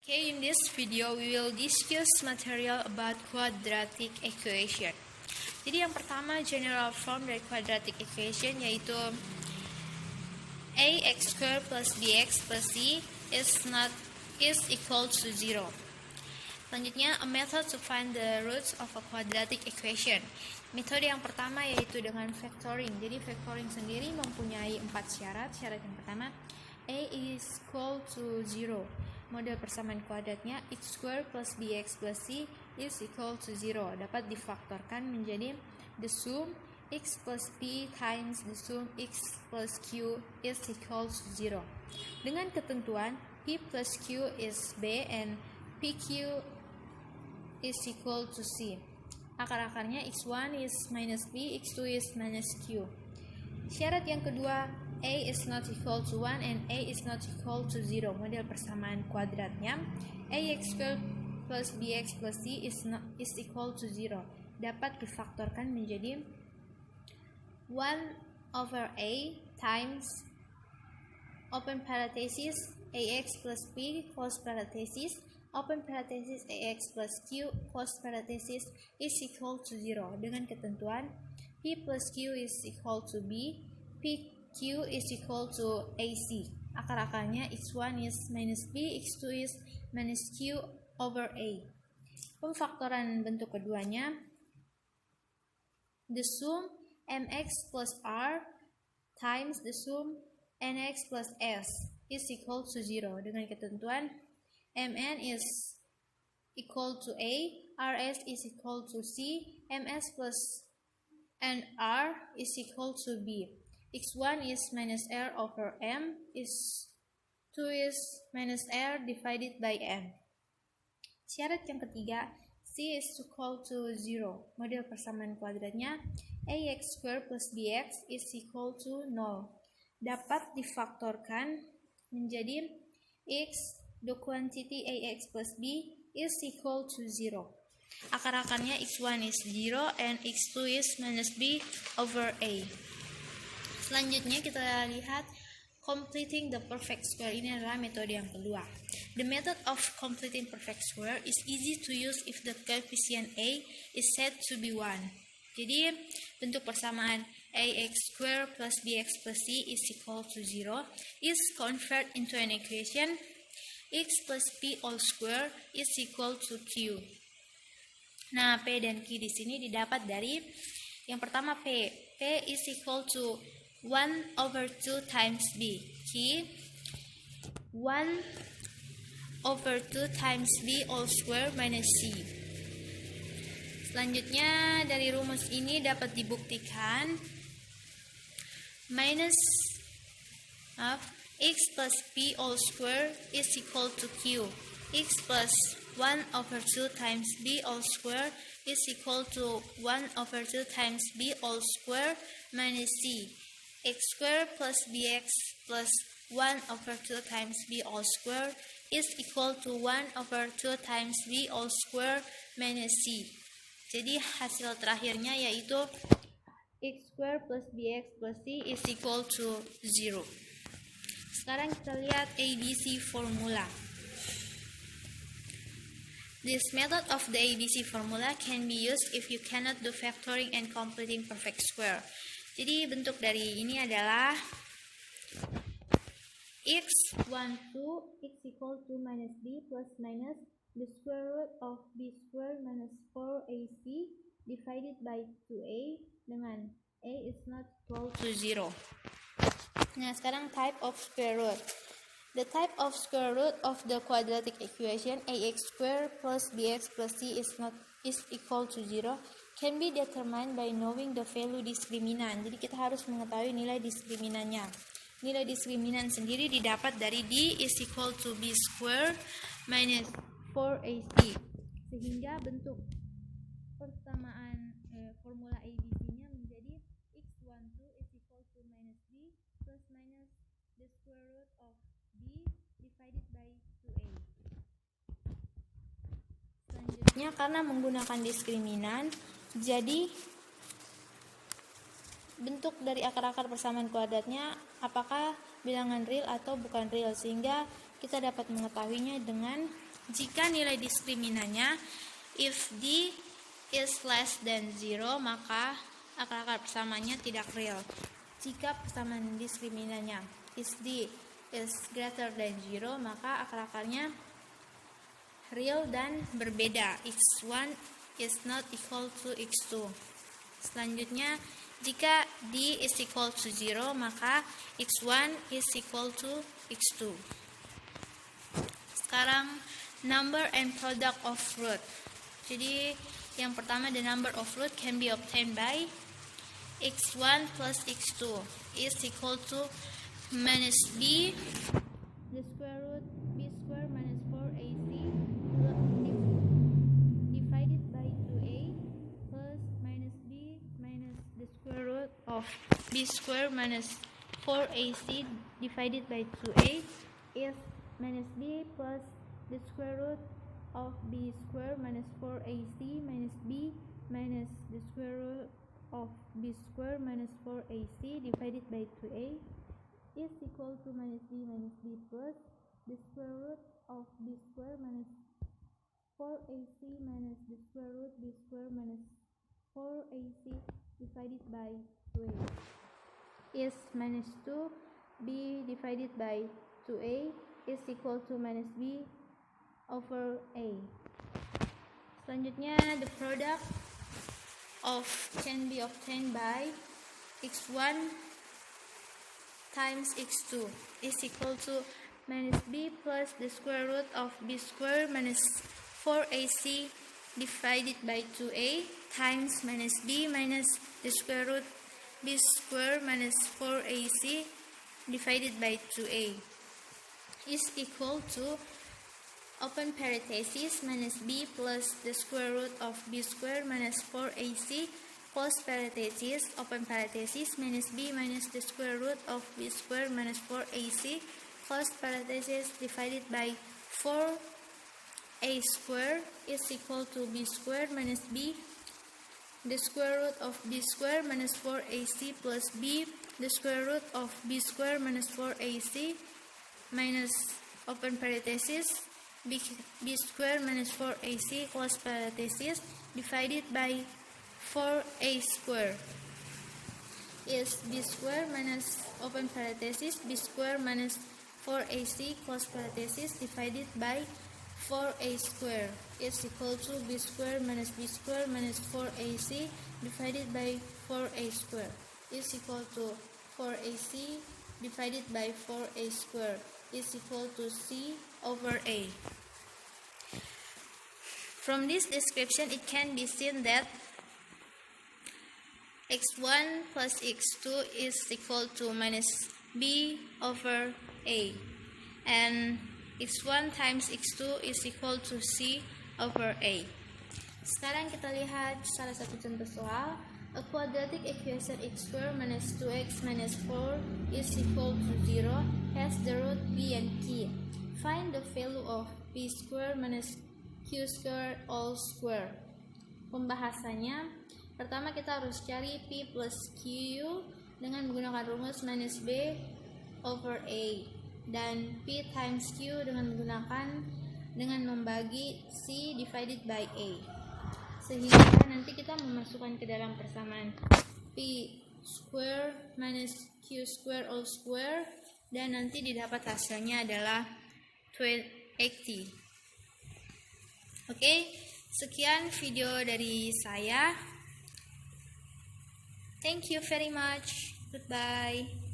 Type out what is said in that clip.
Okay, in this video we will discuss material about quadratic equation. Jadi yang pertama, general form dari quadratic equation yaitu ax squared plus bx plus c is equal to 0. Selanjutnya, a method to find the roots of a quadratic equation. Metode yang pertama yaitu dengan factoring. Jadi factoring sendiri mempunyai 4 syarat. Syarat yang pertama, a is equal to 0. Model persamaan kuadratnya x squared plus bx plus c is equal to 0. Dapat difaktorkan menjadi the sum x plus p times the sum x plus q is equal to 0. Dengan ketentuan p plus q is b and pq is equal to c. Akar-akarnya x1 is minus b, x2 is minus q. Syarat yang kedua, a is not equal to 1 and a is not equal to 0. Model persamaan kuadratnya ax squared plus bx plus c is equal to 0. Dapat difaktorkan menjadi 1 over a times open parenthesis ax plus b close parenthesis open parenthesis ax plus q close parenthesis is equal to 0 dengan ketentuan p plus q is equal to b, pq is equal to ac. Akar-akarnya x1 is minus b, x2 is minus q over a. Pemfaktoran bentuk keduanya, the sum mx plus r times the sum nx plus s is equal to 0 dengan ketentuan mn is equal to a, rs is equal to c, ms plus nr is equal to b. x1 is minus r over m, x2 is minus r divided by m. Syarat yang ketiga, c is equal to 0. Model persamaan kuadratnya ax squared plus bx is equal to 0. Dapat difaktorkan menjadi x, the quantity ax plus b is equal to 0. Akar-akarnya x1 is 0 and x2 is minus b over a. Selanjutnya kita lihat completing the perfect square. Ini adalah metode yang kedua. The method of completing perfect square is easy to use if the coefficient a is set to be 1. Jadi bentuk persamaan ax squared plus bx plus c is equal to 0 is convert into an equation x plus p all square is equal to q. Nah, p dan q di sini didapat dari yang pertama p is equal to 1 over 2 times b, q 1 over 2 times b all square minus c. Selanjutnya dari rumus ini dapat dibuktikan x plus p all square is equal to q. X plus 1 over 2 times b all square is equal to 1 over 2 times b all square minus c. X squared plus bx plus 1 over 2 times b all square is equal to 1 over 2 times b all square minus c. Jadi hasil terakhirnya yaitu x squared plus bx plus c is equal to 0. Sekarang kita lihat ABC formula. This method of the ABC formula can be used if you cannot do factoring and completing perfect square. Jadi bentuk dari ini adalah x12 x equal to minus b plus minus the square root of b square minus 4ac divided by 2a dengan a is not equal to 0. Nah, sekarang type of square root. The type of square root of the quadratic equation ax squared plus bx plus c is equal to 0 can be determined by knowing the value diskriminan. Jadi kita harus mengetahui nilai diskriminannya. Nilai diskriminan sendiri didapat dari d is equal to b squared minus 4ac. Sehingga bentuk persamaan formula ABC-nya menjadi x12 is equal to minus b plus minus the square root of b divided by 2a. Selanjutnya, karena menggunakan diskriminan, jadi bentuk dari akar-akar persamaan kuadratnya apakah bilangan real atau bukan real, sehingga kita dapat mengetahuinya dengan Jika nilai diskriminannya if D is less than 0, maka akar-akar persamanya tidak real. Jika persamaan diskriminannya is D is greater than 0, maka akar-akarnya real dan berbeda. X1 is not equal to X2. Selanjutnya, jika D is equal to 0, maka X1 is equal to X2. Sekarang number and product of root. Jadi yang pertama, the number of root can be obtained by x1 plus x2 is equal to minus b, the square root b square minus 4ac divided by 2a plus minus b minus the square root of b square minus 4ac divided by 2a is minus b plus the square root of b square minus 4ac minus b minus the square root of b square minus 4ac divided by 2a is equal to minus b plus the square root of b square minus 4ac minus the square root b square minus 4ac divided by 2a is minus 2b divided by 2a is equal to minus b over a. Selanjutnya, the product of can be obtained by x1 times x2 is equal to minus b plus the square root of b square minus 4ac divided by 2a times minus b minus the square root b square minus 4ac divided by 2a is equal to open parenthesis minus b plus the square root of b square minus 4ac close parenthesis open parenthesis minus b minus the square root of b square minus 4ac close parenthesis divided by 4a square is equal to b square minus b the square root of b square minus 4ac plus b the square root of b square minus 4ac minus open parenthesis b square minus 4ac close parenthesis divided by 4a square is b square minus open parenthesis b square minus 4ac close parenthesis divided by 4a square is equal to b square minus 4ac divided by 4a square is equal to 4ac divided by 4a square is equal to c over a. From this description, it can be seen that x1 plus x2 is equal to minus b over a, and x1 times x2 is equal to c over a. Sekarang kita lihat salah satu contoh soal. A quadratic equation x square minus 2x minus 4 is equal to 0 has the root b and q. Find the value of p square minus q square all square. Pembahasannya, pertama kita harus cari p plus q dengan menggunakan rumus minus b over a, dan p times q dengan membagi c divided by a, sehingga nanti kita memasukkan ke dalam persamaan p square minus q square all square, dan nanti didapat hasilnya adalah 80. Oke, sekian video dari saya. Thank you very much. Goodbye.